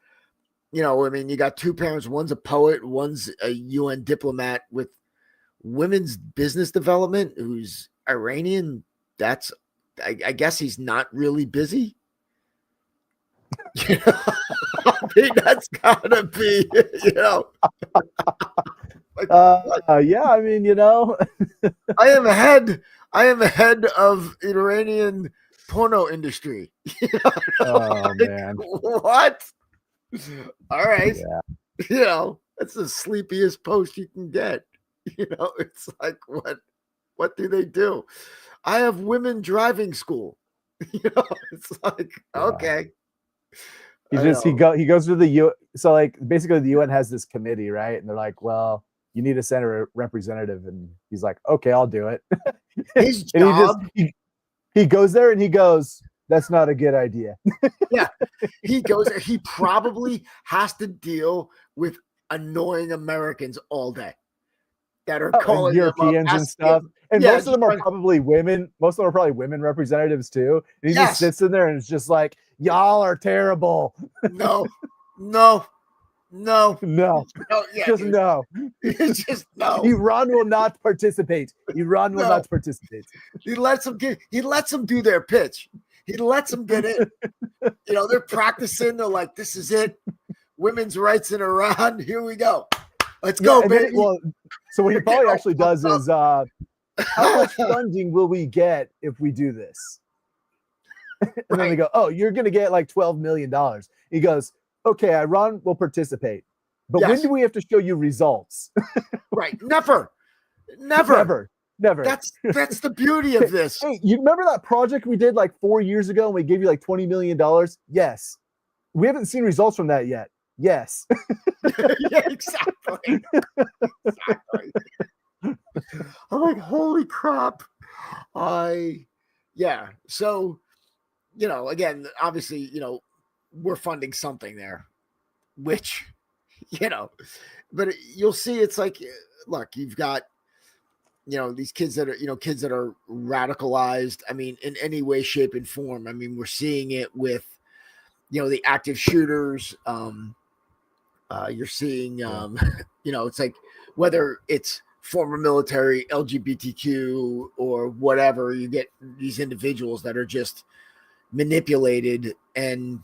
you know, I mean, you got two parents, one's a poet, one's a UN diplomat with women's business development, who's Iranian. That's, I guess he's not really busy. You know? I mean, that's gotta be, you know. Yeah, I mean, you know, I am ahead of Iranian porno industry. You know? Oh man, what? All right. You know, that's the sleepiest post you can get. You know, it's like, what do they do? I have women driving school. You know, it's like, okay. He goes to the U. So like basically the UN has this committee, right? And they're like, well, you need to send a representative, and he's like, okay, I'll do it. His and job. He goes there and he goes, that's not a good idea. Yeah, he goes there. He probably has to deal with annoying Americans all day that are calling Europeans and stuff. And most of them are probably women. Most of them are probably women representatives too. And he just sits in there and it's just like, y'all are terrible. No. Yeah, just no. It's just no. Iran will not participate. Iran will not participate. He lets them do their pitch. He lets them get in. You know, they're practicing. They're like, this is it. Women's rights in Iran. Here we go. Let's go, baby. So what he probably actually does is, how much funding will we get if we do this? And then they go, oh, you're going to get like $12 million. He goes, okay, Iran will participate. But when do we have to show you results? Right. Never. That's the beauty of this. Hey, you remember that project we did like 4 years ago and we gave you like $20 million? Yes. We haven't seen results from that yet. Yes. Yeah, exactly. I'm like, holy crap. So, you know, again, obviously, you know, we're funding something there, which, you know, but you'll see it's like, look, you've got, you know, these kids that are radicalized. I mean, in any way, shape, and form. I mean, we're seeing it with, you know, the active shooters. You're seeing, you know, it's like whether it's former military, LGBTQ, or whatever, you get these individuals that are just manipulated, and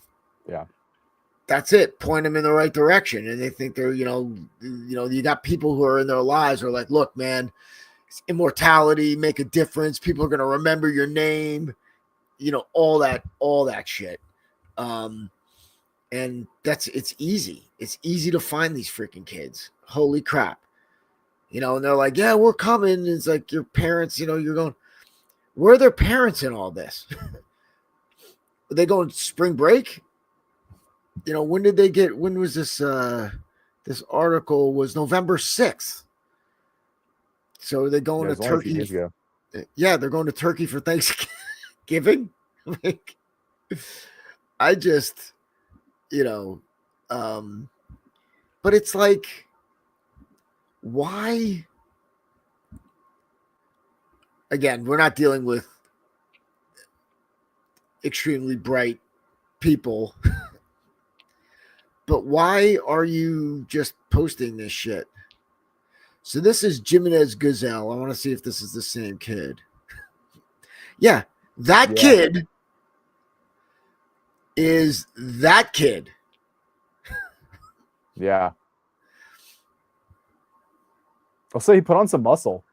that's it. Point them in the right direction, and they think they're, you know, you got people who are in their lives who are like, look, man, immortality, make a difference. People are gonna remember your name, you know, all that shit. And it's easy. It's easy to find these freaking kids. Holy crap. You know, and they're like, yeah, we're coming. And it's like your parents, you know, you're going, where are their parents in all this? Are they going spring break? You know, when was this, this article was November 6th. So are they going to Turkey? Yeah, they're going to Turkey for Thanksgiving. Like, I just, you know, but it's like, why? Again, we're not dealing with extremely bright people, but why are you just posting this shit? So this is Jimenez Gazelle. I want to see if this is the same kid. Yeah, that kid is that kid. Yeah. I'll say he put on some muscle.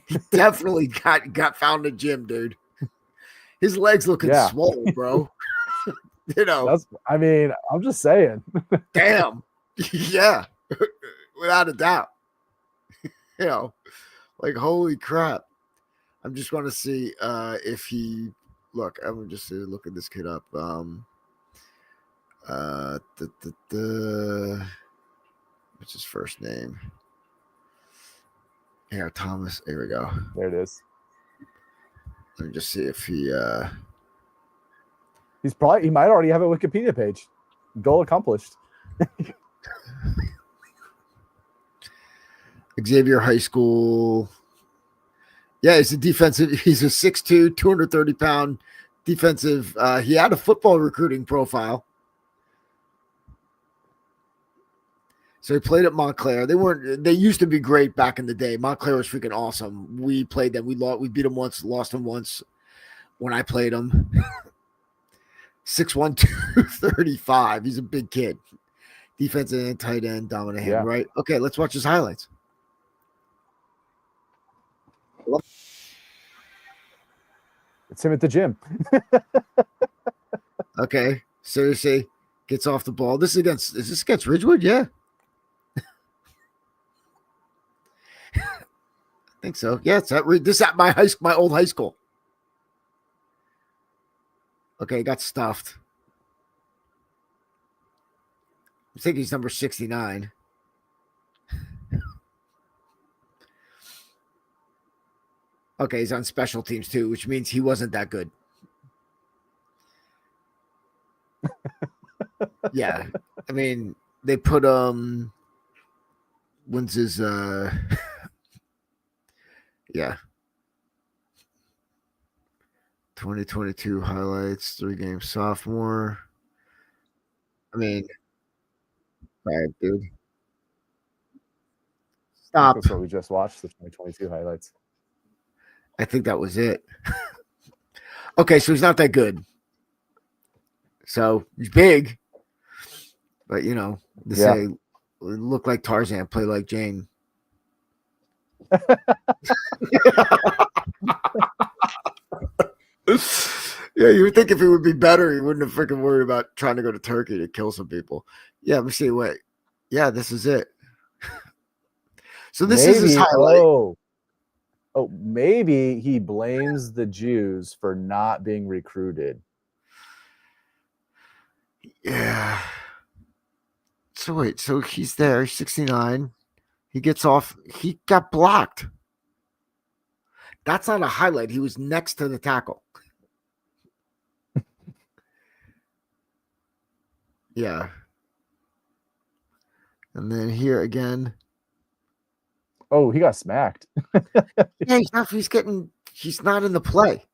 He definitely got found in the gym, dude. His legs looking swole, bro. You know. I mean, I'm just saying. Damn. Yeah. Without a doubt. You know, like, holy crap. I'm just going to see if he look. I'm just look at this kid up. What's his first name? Yeah, Thomas. There we go. There it is. Let me just see if he might already have a Wikipedia page. Goal accomplished. Xavier High School. Yeah, he's a defensive. He's a 6'2", 230-pound defensive. He had a football recruiting profile. So he played at Montclair. They used to be great back in the day. Montclair was freaking awesome. We played them. We beat them once, lost them once when I played them. 6'1", 235. He's a big kid. Defensive and tight end, dominant hand, right? Okay, let's watch his highlights. It's him at the gym. Okay, seriously, gets off the ball. Is this against Ridgewood? Yeah. think so. Yeah, it's this at my old high school. Okay, got stuffed. I think he's number 69. Okay, he's on special teams too, which means he wasn't that good. Yeah. I mean, they put when's his yeah. 2022 highlights, 3-game sophomore. I mean, right, dude. Stop. That's what we just watched, the 2022 highlights. I think that was it. Okay, so he's not that good. So he's big, but they say look like Tarzan, play like Jane. Yeah, you would think if he would be better, he wouldn't have freaking worried about trying to go to Turkey to kill some people. Yeah, let me see. Wait, yeah, this is it. So this is his highlight. Maybe he blames the Jews for not being recruited. Yeah. So wait, so he's there, 69. He gets off. He got blocked. That's not a highlight. He was next to the tackle. Yeah. And then here again. Oh, he got smacked. Yeah, he's not in the play.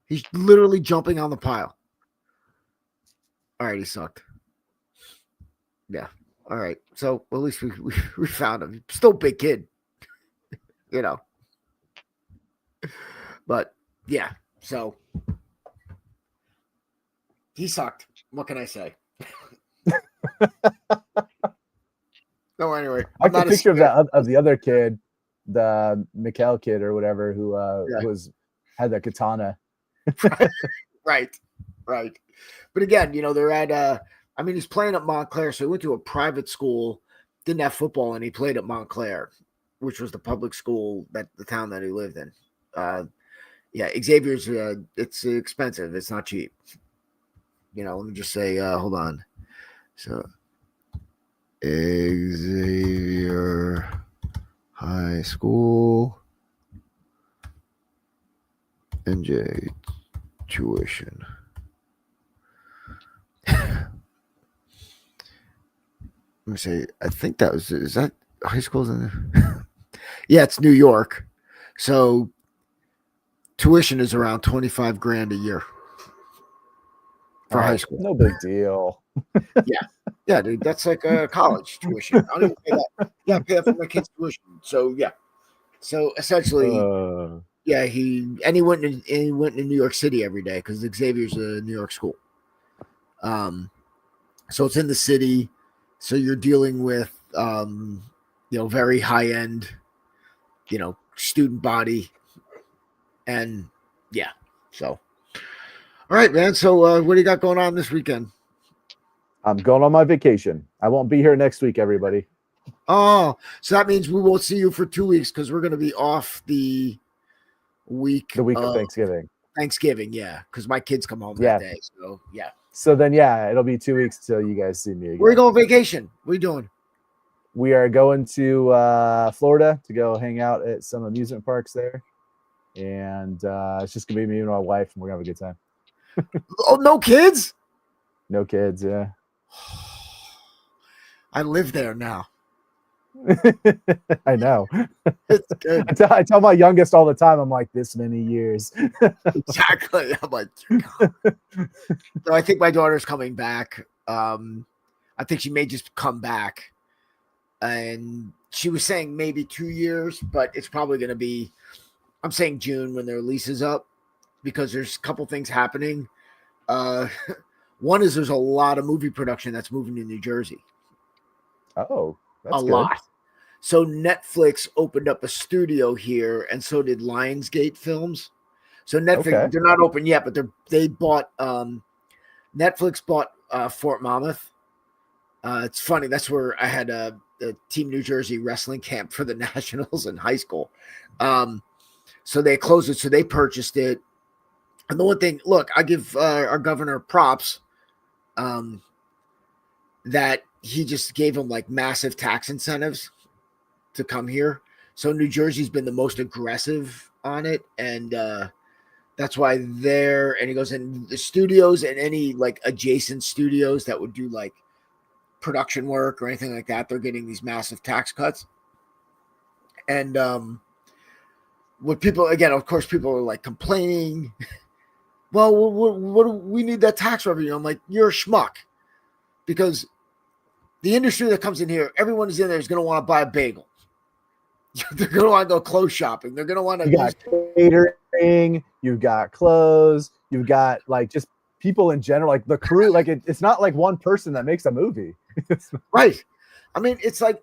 He's literally jumping on the pile. All right, he sucked. Yeah. All right. So at least we found him. Still a big kid. But yeah, so he sucked. What can I say? No, anyway. I can picture of the other kid, the Mikkel kid or whatever, who had that katana. Right. But again, they're at he's playing at Montclair, so he went to a private school, didn't have football, and he played at Montclair, which was the public school that the town that he lived in. Yeah, Xavier's it's expensive. It's not cheap. Let me just say, hold on. So Xavier High School NJ tuition. Let me say, I think is that high schools in yeah, it's New York. So tuition is around $25,000 a year for high school. No big deal. Yeah, dude, that's like a college tuition. I don't even pay that. Yeah, I pay that for my kids' tuition. So yeah, so essentially, he went to New York City every day because Xavier's a New York school. So it's in the city. So you're dealing with very high end, student body, and yeah. So, all right, man. So what do you got going on this weekend? I'm going on my vacation. I won't be here next week, everybody. Oh, so that means we won't see you for 2 weeks because we're going to be off the week of Thanksgiving. Thanksgiving, yeah, because my kids come home that day. So yeah. So then, it'll be 2 weeks till you guys see me again. Where are you going on vacation? What are you doing? We are going to Florida to go hang out at some amusement parks there. And it's just going to be me and my wife, and we're going to have a good time. Oh, no kids? No kids, yeah. I live there now. I know. It's good. I tell my youngest all the time, I'm like, this many years. Exactly. I'm like, God. So I think my daughter's coming back. I think she may just come back. And she was saying maybe 2 years, but it's probably going to be, I'm saying June when their lease is up, because there's a couple things happening. One is there's a lot of movie production that's moving to New Jersey. Oh, that's a lot. So Netflix opened up a studio here, and so did Lionsgate Films. So Netflix, they're not open yet, but they bought Netflix bought Fort Monmouth. It's funny. That's where I had Team New Jersey wrestling camp for the Nationals in high school. So they closed it. So they purchased it. And the one thing, look, I give our governor props that he just gave them like massive tax incentives to come here. So New Jersey's been the most aggressive on it. And that's why and he goes in the studios and any like adjacent studios that would do like production work or anything like that, they're getting these massive tax cuts. And what people, again, of course, people are like complaining, well, what do we need that tax revenue? I'm like, you're a schmuck, because the industry that comes in here, everyone is in there is going to want to buy a bagel. They're going to want to go clothes shopping. They're going to want to. You got catering, you've got clothes, you've got like just people in general, like the crew. Like it's not like one person that makes a movie. Right. I mean, it's like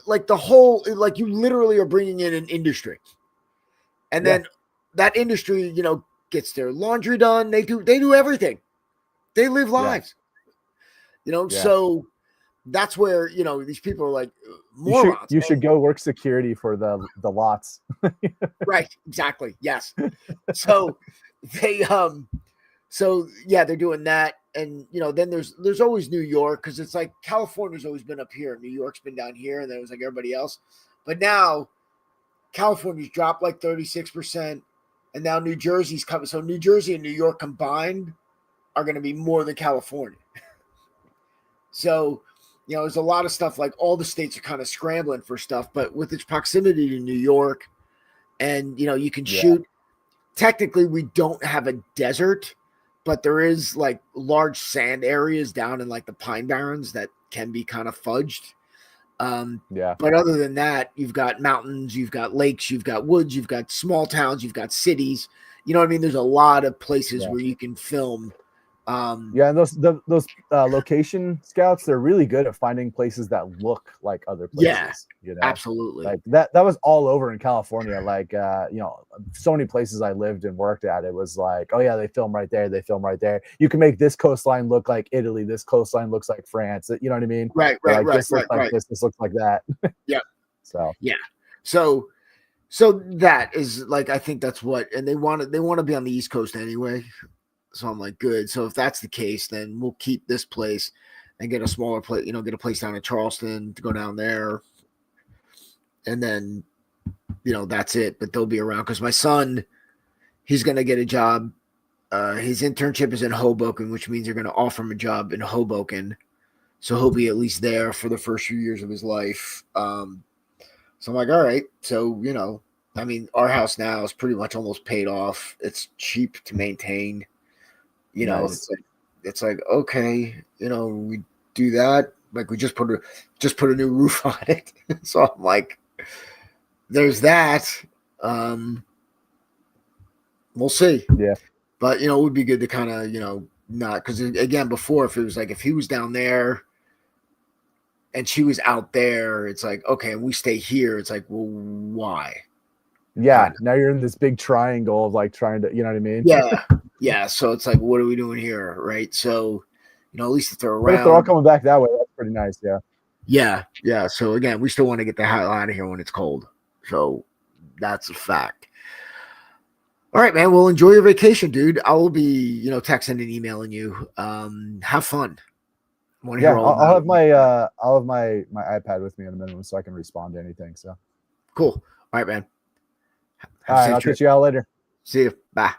like the whole, like you literally are bringing in an industry, and then that industry, you know, gets their laundry done. They do everything. They live lives, you know. So that's where, you know, these people are like morons. You should go work security for the lots. Right. Exactly. Yes. So they they're doing that. And, you know, then there's always New York, because it's like California's always been up here. New York's been down here, and then it was like everybody else. But now California's dropped like 36%, and now New Jersey's coming. So New Jersey and New York combined are going to be more than California. So, you know, there's a lot of stuff, like all the states are kind of scrambling for stuff, but with its proximity to New York, and, you know, you can shoot. Technically, we don't have a desert, but there is like large sand areas down in like the Pine Barrens that can be kind of fudged. But other than that, you've got mountains, you've got lakes, you've got woods, you've got small towns, you've got cities. You know what I mean? There's a lot of places where you can film. And those location scouts, they're really good at finding places that look like other places. Yeah, you know? Absolutely. Like that was all over in California. Like you know, so many places I lived and worked at, it was like, oh yeah, they film right there, they film right there. You can make this coastline look like Italy, this coastline looks like France. You know what I mean? Right. This looks like this, this looks like that. Yeah. So that is like, I think that's what, and they want to be on the East Coast anyway. So I'm like, good. So if that's the case, then we'll keep this place and get a smaller place, you know, get a place down in Charleston to go down there. And then, you know, that's it. But they'll be around, because my son, he's going to get a job. His internship is in Hoboken, which means they're going to offer him a job in Hoboken. So he'll be at least there for the first few years of his life. So I'm like, all right. So, you know, I mean, our house now is pretty much almost paid off. It's cheap to maintain. You know, it's like, okay, you know, we do that. Like we just put a new roof on it. So I'm like, there's that. We'll see. Yeah. But, you know, it would be good to kind of, you know, not, because again, before, if it was like, if he was down there and she was out there, it's like, okay, and we stay here. It's like, well, why? Yeah. Now you're in this big triangle of like trying to, you know what I mean? Yeah. Yeah. So it's like, what are we doing here? Right. So, you know, at least if they're around. But if they're all coming back that way, that's pretty nice. Yeah. Yeah. Yeah. So again, we still want to get the hell out of here when it's cold. So that's a fact. All right, man. Well, enjoy your vacation, dude. I will be, you know, texting and emailing you. Have fun. I'll have my iPad with me in a minute so I can respond to anything. So cool. All right, man. All right, I'll catch you out later. See you. Bye.